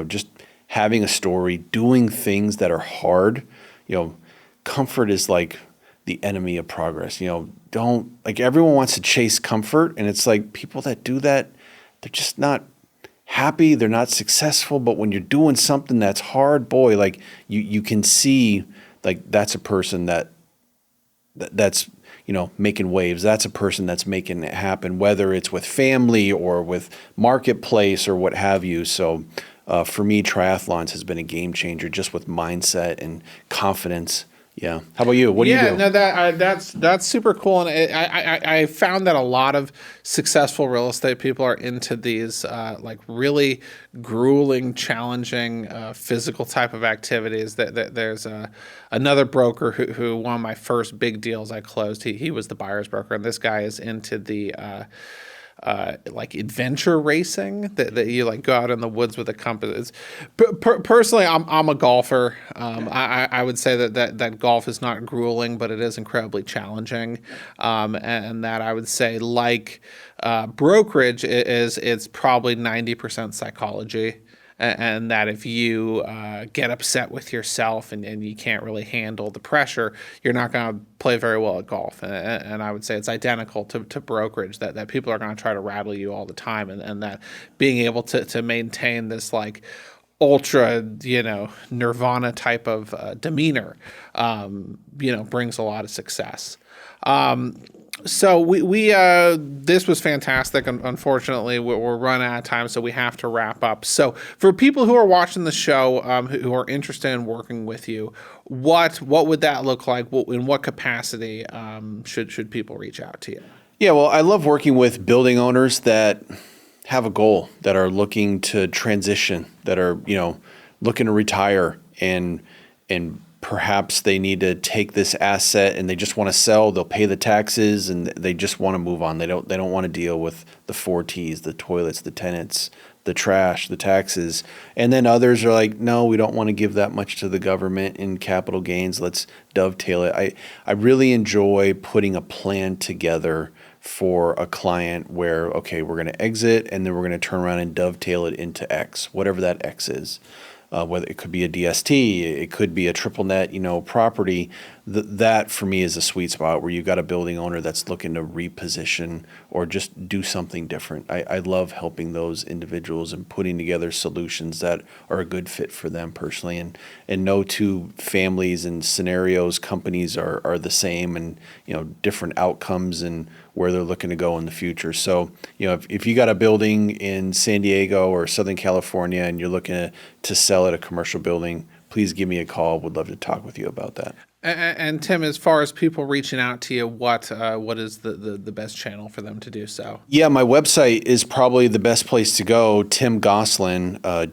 just having a story, doing things that are hard, comfort is like the enemy of progress. Don't, like, everyone wants to chase comfort, and it's like people that do that, they're just not happy, they're not successful. But when you're doing something that's hard, boy, like you can see, like, that's a person that's making waves. That's a person that's making it happen, whether it's with family or with marketplace or what have you. So for me, triathlons has been a game changer, just with mindset and confidence. Yeah. How about you? What do you do? Yeah, no, that's super cool, and I found that a lot of successful real estate people are into these like really grueling, challenging physical type of activities. That there's another broker who one of my first big deals I closed. He was the buyer's broker, and this guy is into the like adventure racing that you like go out in the woods with a compass. Personally, I'm a golfer. I would say that golf is not grueling, but it is incredibly challenging. And that I would say, like brokerage, it's probably 90% psychology. And that if you get upset with yourself and you can't really handle the pressure, you're not going to play very well at golf. And I would say it's identical to brokerage, that people are going to try to rattle you all the time. And that being able to maintain this like ultra, nirvana type of demeanor, brings a lot of success. So we this was fantastic. Unfortunately, we're running out of time, so we have to wrap up. So for people who are watching the show, who are interested in working with you, what would that look like? In what capacity should people reach out to you? Yeah, well, I love working with building owners that have a goal, that are looking to transition, that are looking to retire, and perhaps they need to take this asset and they just want to sell. They'll pay the taxes and they just want to move on. They don't want to deal with the 4 T's, the toilets, the tenants, the trash, the taxes. And then others are like, no, we don't want to give that much to the government in capital gains. Let's dovetail it. I really enjoy putting a plan together for a client where, okay, we're going to exit and then we're going to turn around and dovetail it into X, whatever that X is. Whether it could be a DST, it could be a triple net, property. That for me is a sweet spot where you've got a building owner that's looking to reposition or just do something different. I love helping those individuals and putting together solutions that are a good fit for them personally. And no two families and scenarios, companies are the same, and different outcomes and where they're looking to go in the future. So if you got a building in San Diego or Southern California and you're looking to sell at a commercial building, please give me a call. Would love to talk with you about that. And Tim, as far as people reaching out to you, what is the best channel for them to do so? Yeah, my website is probably the best place to go. Tim Gosselin, Gosselin,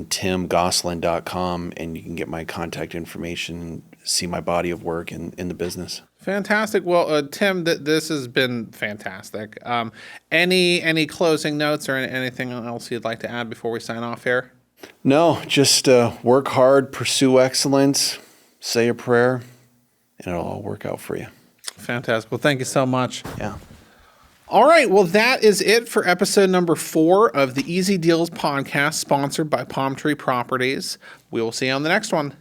timgosselin.com, and you can get my contact information and see my body of work in the business. Fantastic. Well, Tim, this has been fantastic. Any closing notes or anything else you'd like to add before we sign off here? No, just work hard, pursue excellence, say a prayer, and it'll all work out for you. Fantastic. Well, thank you so much. Yeah. All right. Well, that is it for episode number 4 of the Easy Deals podcast, sponsored by Palm Tree Properties. We will see you on the next one.